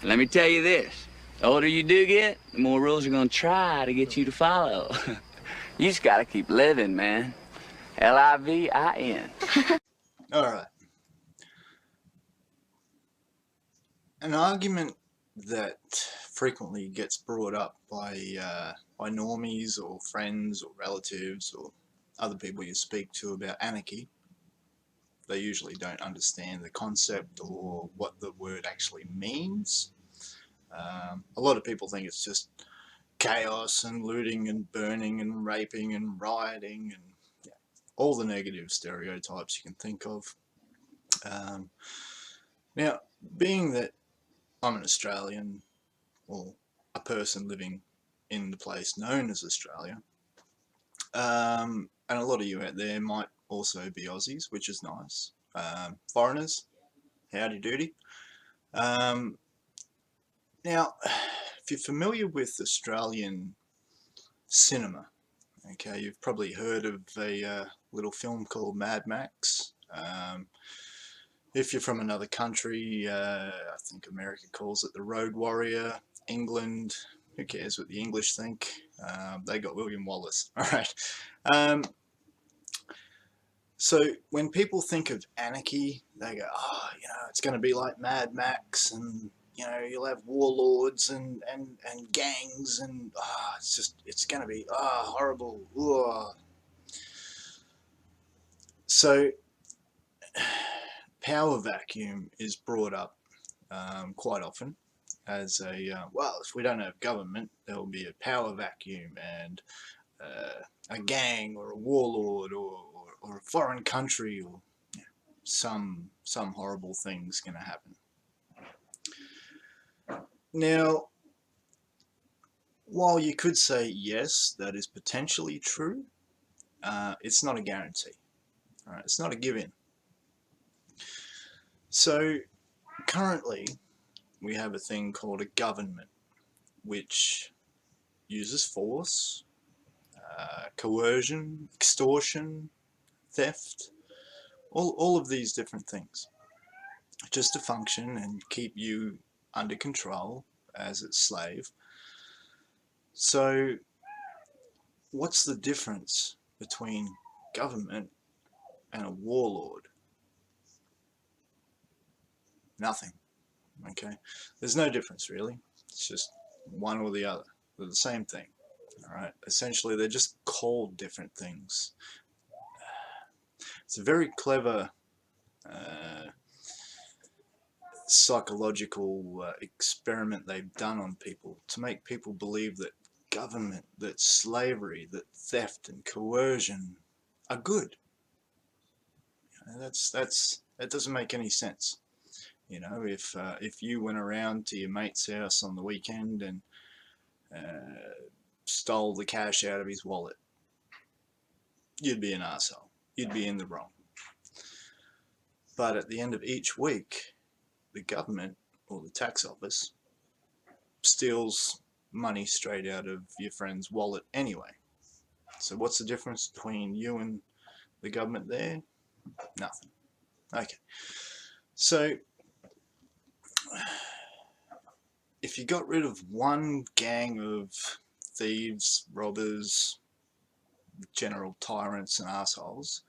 Let me tell you this. The older you do get, the more rules are gonna try to get you to follow. You just gotta keep living, man. Livin. Alright. An argument that frequently gets brought up by normies or friends or relatives or other people you speak to about anarchy. They usually don't understand the concept or what the word actually means. A lot of people think it's just chaos and looting and burning and raping and rioting and all the negative stereotypes you can think of. Now, being that I'm an Australian, or a person living in the place known as Australia, and a lot of you out there might also be Aussies, which is nice. Foreigners, howdy doody. Now, if you're familiar with Australian cinema, okay, you've probably heard of a little film called Mad Max. If you're from another country, I think America calls it The Road Warrior. England, who cares what the English think? They got William Wallace. Alright. So when people think of anarchy, they go, oh, it's going to be like Mad Max, and you'll have warlords and gangs, and it's going to be horrible. Ugh. So power vacuum is brought up quite often as well, if we don't have government, there will be a power vacuum and a gang or a warlord or a foreign country, or some horrible thing's going to happen. Now, while you could say yes, that is potentially true, it's not a guarantee. All right, it's not a given. So currently we have a thing called a government, which uses force, coercion, extortion, theft, all of these different things, just to function and keep you under control as its slave. So what's the difference between government and a warlord? Nothing. Okay, there's no difference really. It's just one or the other. They're the same thing. Alright, essentially they're just called different things. It's a very clever psychological experiment they've done on people to make people believe that government, that slavery, that theft and coercion are good. That doesn't make any sense. If you went around to your mate's house on the weekend and stole the cash out of his wallet, you'd be an arsehole. You'd be in the wrong. But at the end of each week, the government or the tax office steals money straight out of your friend's wallet anyway. So what's the difference between you and the government there? Nothing. Okay. So if you got rid of one gang of thieves, robbers, general tyrants and assholes,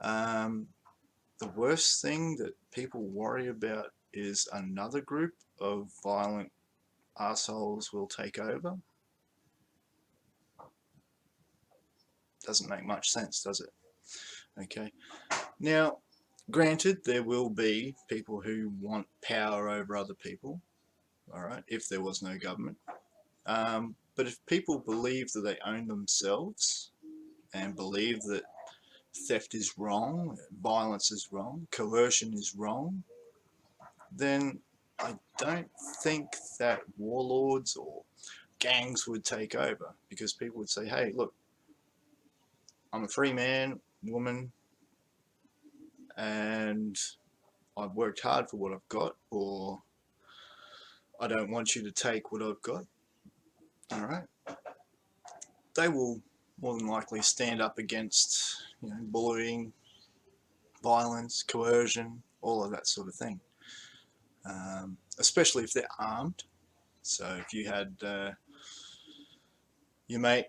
the worst thing that people worry about is another group of violent assholes will take over. Doesn't make much sense, does it? Okay. Now, granted, there will be people who want power over other people, alright, if there was no government. But if people believe that they own themselves and believe that theft is wrong, violence is wrong, coercion is wrong, then I don't think that warlords or gangs would take over, because people would say, hey, look, I'm a free man, woman, and I've worked hard for what I've got, or I don't want you to take what I've got. Alright. They will more than likely stand up against bullying, violence, coercion, all of that sort of thing. especially if they're armed. So if you had your mate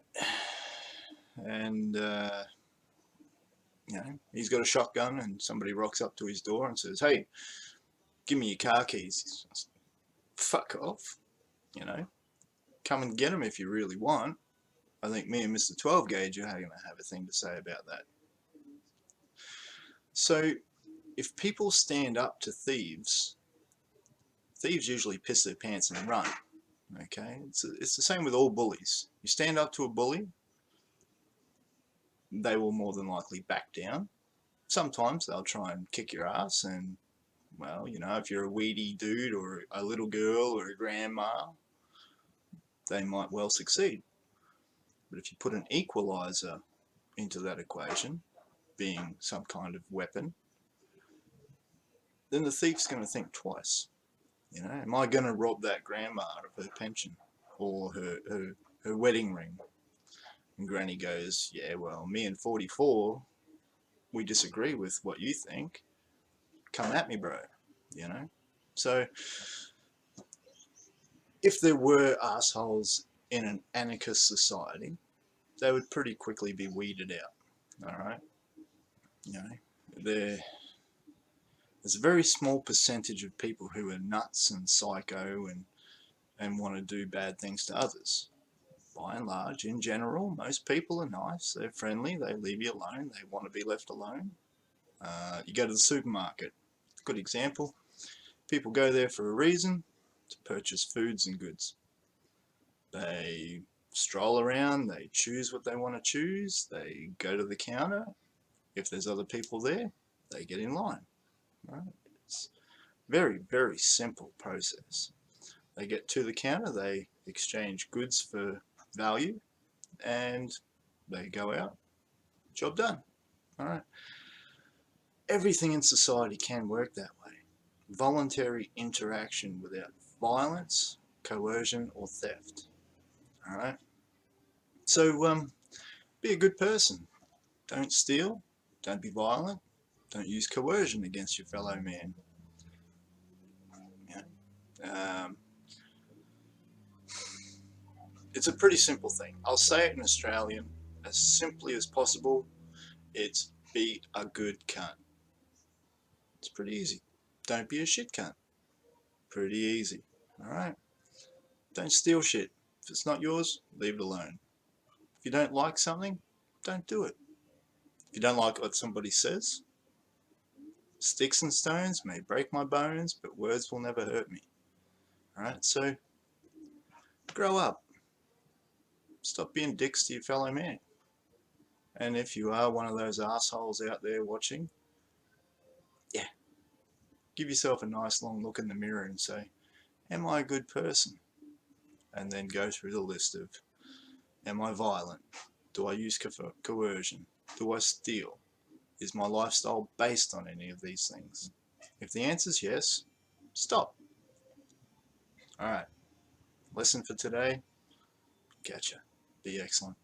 and he's got a shotgun and somebody rocks up to his door and says, "Hey, give me your car keys." Fuck off, come and get them if you really want. I think me and Mr. 12 Gauge are going to have a thing to say about that. So if people stand up to thieves, thieves usually piss their pants and run. Okay, it's the same with all bullies. You stand up to a bully, they will more than likely back down. Sometimes they'll try and kick your ass, and well, if you're a weedy dude or a little girl or a grandma, they might well succeed. But if you put an equalizer into that equation, being some kind of weapon, then the thief's going to think twice. Am I going to rob that grandma of her pension or her wedding ring? And Granny goes, "Yeah, well, me and 44, we disagree with what you think. Come at me, bro." So if there were assholes in an anarchist society, they would pretty quickly be weeded out. All right, there's a very small percentage of people who are nuts and psycho and want to do bad things to others. By and large, in general, most people are nice, they're friendly, they leave you alone, they want to be left alone. You go to the supermarket, good example. People go there for a reason, to purchase foods and goods. They stroll around, they choose what they want to choose, they go to the counter. If there's other people there, they get in line. Right? It's a very, very simple process. They get to the counter, they exchange goods for value, and they go out. Job done. All right. Everything in society can work that way. Voluntary interaction without violence, coercion, or theft. All right. So be a good person. Don't steal. Don't be violent. Don't use coercion against your fellow man. It's a pretty simple thing. I'll say it in Australian as simply as possible. It's be a good cunt. It's pretty easy. Don't be a shit cunt. Pretty easy. Alright? Don't steal shit. If it's not yours, leave it alone. If you don't like something, don't do it. If you don't like what somebody says, sticks and stones may break my bones, but words will never hurt me. Alright? So, grow up. Stop being dicks to your fellow man. And if you are one of those assholes out there watching, yeah, give yourself a nice long look in the mirror and say, am I a good person? And then go through the list of, am I violent? Do I use coercion? Do I steal? Is my lifestyle based on any of these things? If the answer is yes, stop. Alright, lesson for today, catch ya. Be excellent.